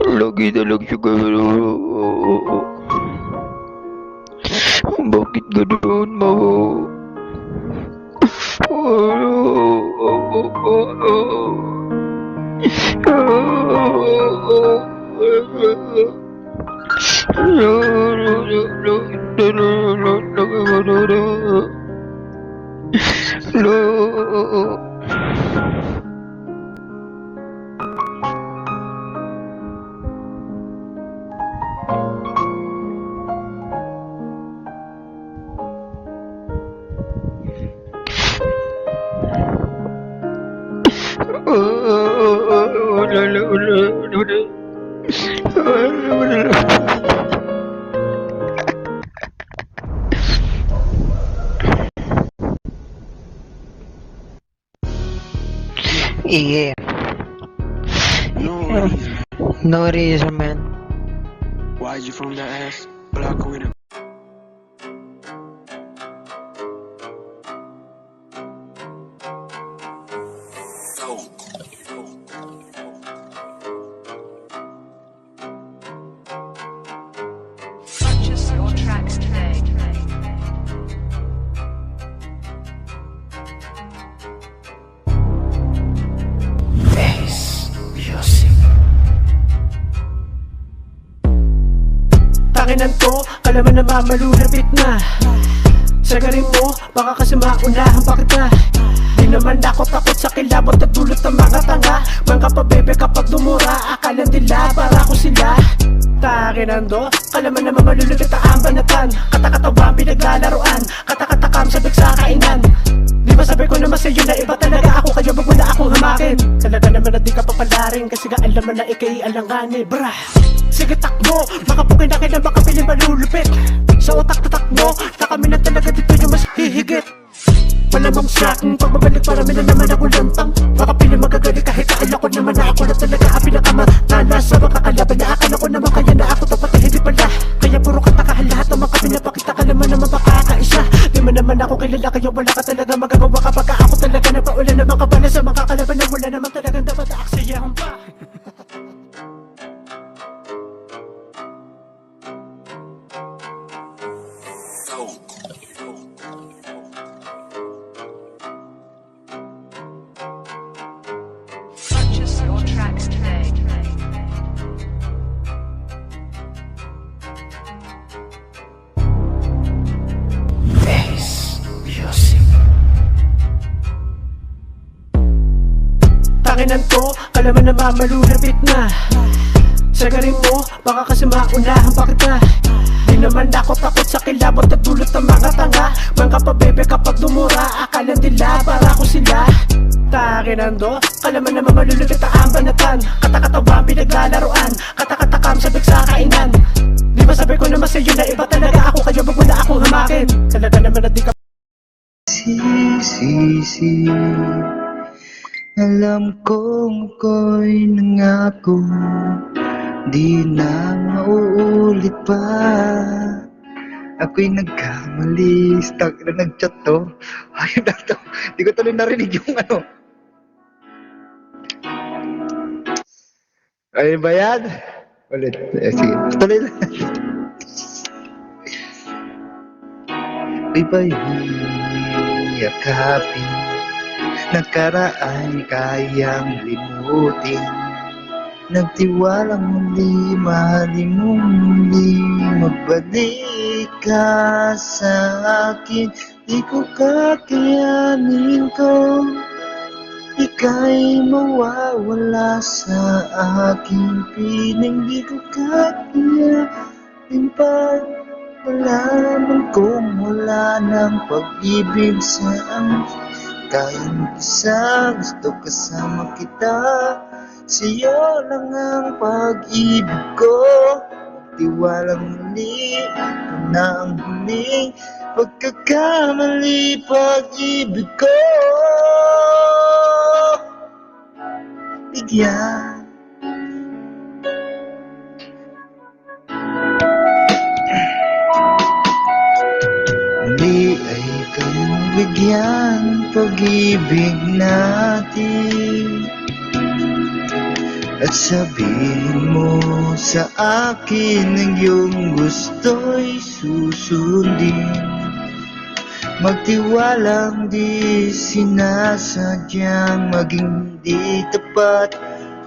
Lagi na lang siya gano'n. Bakit gano'n, ma? Yeah, No reason. no reason, man. Why'd you from the ass? Black with him. Purchase your tracks today. Takinan ko, kalaman na mamalulapit na. Sagarin mo, baka kasi maunahan pa kita. Di naman ako takot sa kilabot at dulot ng mga tanga. Mga pabebe kapag dumura, akala nila para ko sila. Takinan do, kalaman na mamalulapit ang banatan. Katakatawang pinaglalaroan, katakatakam sabik sa kainan. Di ba sabi ko naman sa'yo na iba talaga ako, kaya wag mo na akong hamakin. Talaga naman na di ka papalarin, kasi nga alam mo na ikay alanganin. Bra, sige takbo, makapugay na kailan makapiling malulupit. Sa utak-tatak mo, na kami na talaga dito yung mas hihigit. Malamang sa'king pagbabalik parami na naman ako lantang. Makapiling magagaling kahit akala ko naman na ako na talaga ang pinakamatala sa mga kalaban. Na akala ko naman kaya na ako tapat hindi pala. Kaya puro katakahan lahat ng mga pinapakita ka naman naman makakaisa. Di man naman ako kilala kaya wala ka talaga magagawa kapag ako talaga napaulan ng mga bala sa mga kalaban na wala naman talagang dapat aaksayahan pa. Purchase your tracks today. Takinan ko, kalaman na mamalulapit na. Sagarin mo, baka kasi maunahan pa kita. Di naman ako takot sa kilabot at dulot ng mga tanga. Mga pabebe kapag dumura, akala nila para ko sila. Takinan do, kalaman na mamalulapit ang banatan. Katakatawang pinaglalaroan, katakatakam sabik sa kainan. Di ba sabi ko naman sa'yo na iba talaga ako, kaya wag mo na akong hamakin. Talaga naman na di ka Sisi, alam kong ako'y nangako, di na mauulit pa. Ako'y nagkamali. Stuck na nag-chat to. Ayun na to. Di ko tuloy narinig yung ano. Ayun ba yan? Ulit. Sige. Tuloy na. Iba'y yakapin, nakaraan kayang limutin. Nagtiwalang muli, mahalin mong muli. Magbalik ka sa akin, di ko kakayanin ko. Ika'y mawawala sa aking piling, di ko kakayanin pa. Malaman kong wala ng pag-ibig sa amin. Kahit isa gusto kasama kita, sa'yo lang ang pag-ibig ko. Magtiwalang muli, ito na ang huling pagkakamali, pag-ibig ko. Bigyan muli ay kayong bigyan pag-ibig natin. At sabihin mo sa akin ang iyong gusto'y susundin. Magtiwalang di sinasadyang maging di tapat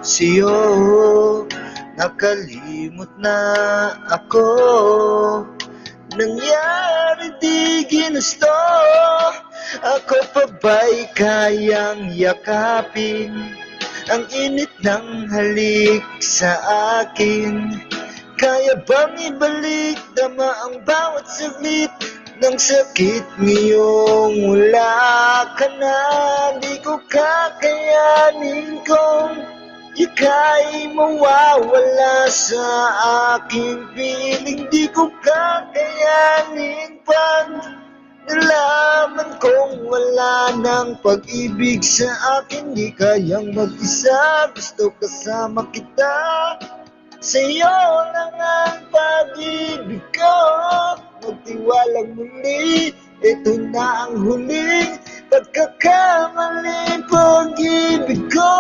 sa'yo. Nakalimot na ako, nangyari di ginusto. Ako pa ba'y kayang yakapin ang init ng halik sa akin? Kaya bang ibalik dama ang bawat saglit ng sakit ngayong wala ka na? Di ko kakayanin kung ika'y mawawala sa aking piling. Di ko kakayanin pag nalaman kong wala ng pag-ibig sa akin. Di kayang mag-isa, gusto kasama kita. Sa'yo lang ang pag-ibig ko. Magtiwalang muli, ito na ang huling pagkakamali. Pag-ibig ko,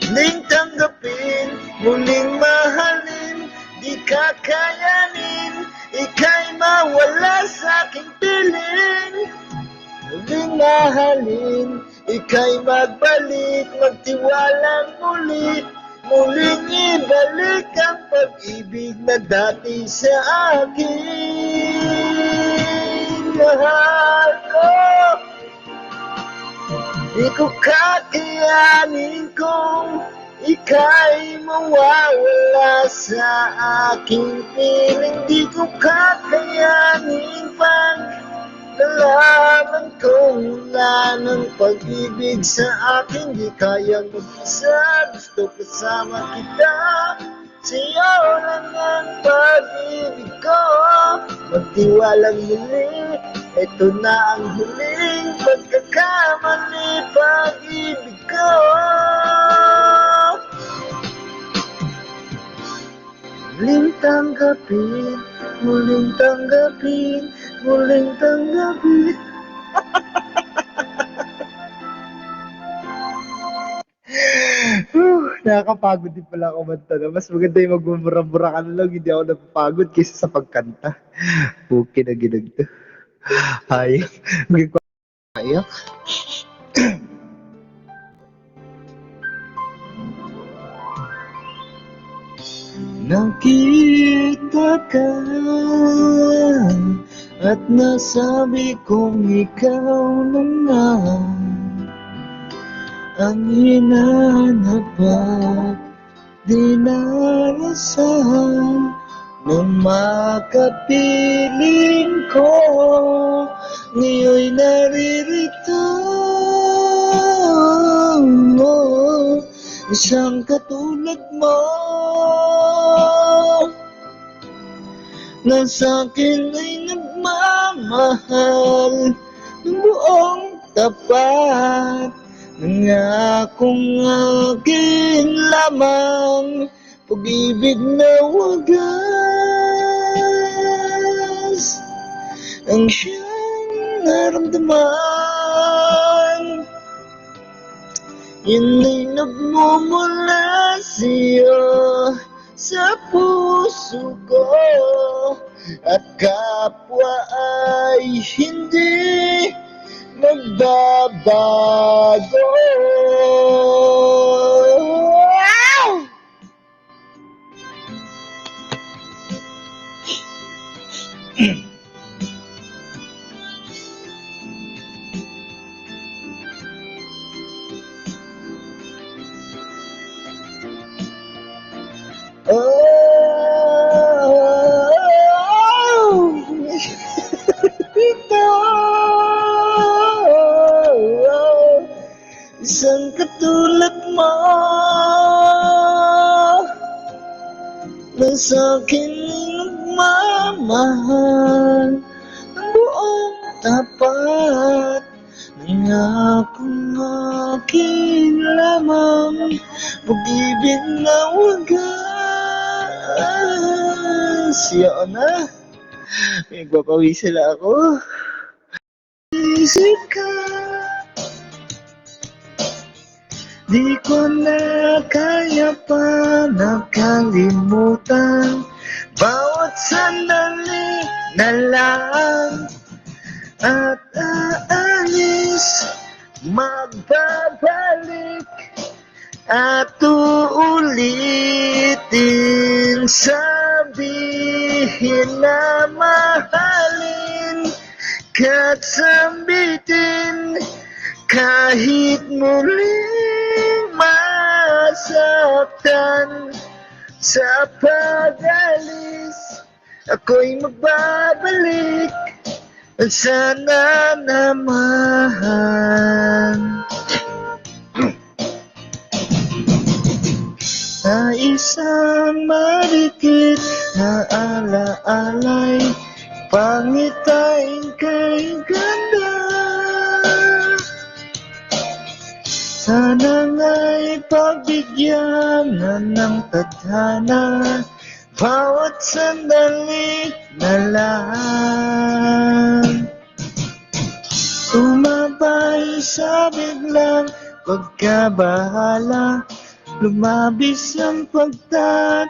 muling tanggapin, muling mahalin. Di kakayanin, ika'y mawala sa aking piling. Muling mahalin, ika'y magbalik, magtiwalang muli. Muling ibalik ang pag-ibig na dati sa akin. Mahal ko, di ko kakayanin kung ika'y mawawala sa aking piling. Di ko kakayanin pag nalaman kong wala ng pag-ibig sa akin. Di kayang mag-isa, gusto kasama kita. Sa'yo lang ang pag-ibig ko. Magtiwalang muli, ito na ang huling pagkakamali. Pag-ibig ko, muling tanggapin, muling tanggapin, muling tanggapin. Nakakapagod din pala ako kumanta, no? Mas maganda yung magmumura-mura ka na lang, hindi ako napapagod kaysa sa pagkanta. Okay na ginagto. Hayop. Maging ko hayop. Nakita ka at nasabi kong ikaw na nga ang hinahanap at dinarasan nung makapiling ko. Ngayon'y naririto, isang katulad mo na sa'kin ay nagmamahal ng buong tapat. Nangakong akin lamang pag-ibig na wagas ang siyang naramdaman. Yun ay nagmumula sa'yo sa puso ko, at kapwa ay hindi magbabago. Isang katulad mo na sa'kin nagmamahal ng buong tapat. Nangakong akin lamang pag-ibig na wagas. Yan na, nagpapawisan na ako. Isip ka Di ko na kaya pa nakalimutan bawat sandali na lang at aalis, magbabalik at uulitin, sabihin na mahalin ka't sambitin kahit muling masaktan. Sa pag-alis ako'y magbabalik at sana naman na isang marikit na alaalay, pangitain kay ganda. Sana nga'y pagbigyan na ng tadhana bawat sandali na lang. Tumabay sa biglang pagkabahala, lumabis ang pagtatagal.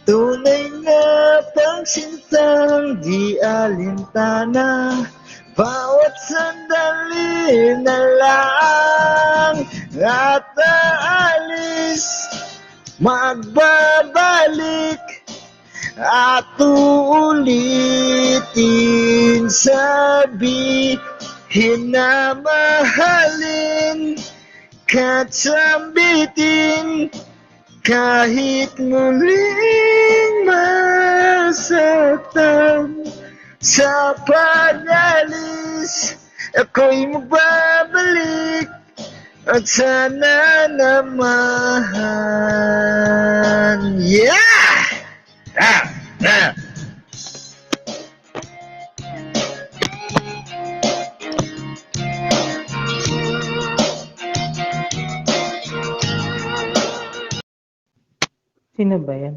Tunay na pagsintang di alintana, bawat sandali na lang at aalis, magbabalik at uulitin, sabihin na mahalin ka't sambitin kahit muling masaktan. Sa pag-alis ako'y magbabalik at sana naman. Yeah! Ah! Ah! Sino ba yan?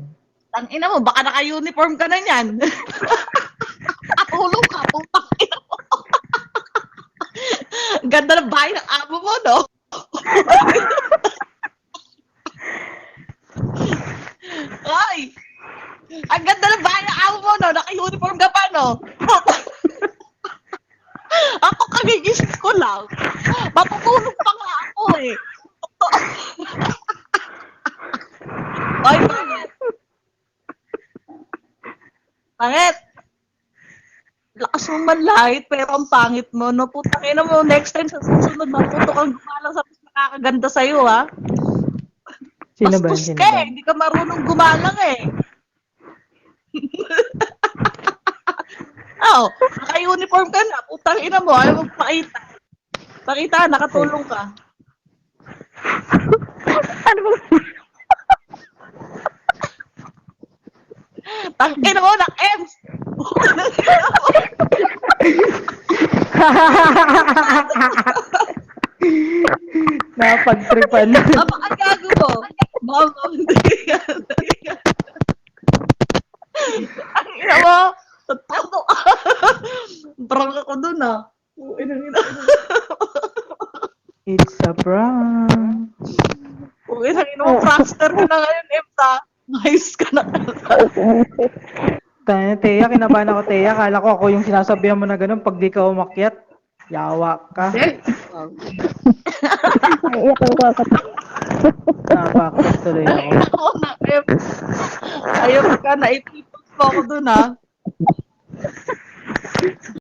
Tangina mo, baka naka-uniform ka na niyan. Katulong ka, putang ina mo. Ganda ng bahay ng amo mo, no? Ay! Ang ganda ng bahay ng amo mo, no? Naka-uniform ka pa, no? Ako kagigising ko lang. Matutulog pa nga ako, eh. Ay, bakit? Pangit! Lakas mo manlait, pero ang pangit mo, no? Putang ina mo, next time sa susunod, maputo kang gumalang sa mas nakakaganda sa'yo, ha? Sino ba? Bastos Sino ka, ba? eh. Hindi ka marunong gumalang, eh. Oh, naka-uniform ka na. Putang ina mo, ayaw magpakita. Pakita, nakatulong ka. Ano ba? Tangina mo, nak-ems! Napagtripan. Napakagago mo. Mama, hindi yan. Ang ina mo, tato ka. Prank ako dun, ah. Inang ina. It's a prank. Inang ina mo, prankster ka na ngayon, Ems, ah. Nice ka na. Teya, kinabahan ako, Teya. Kala ko ako yung sinasabihan mo na ganun pag di ka umakyat. Yawa ka. Napakit tuloy ako. Ako na, Ems. Ayaw ka na, ipipos mo ako dun, ah.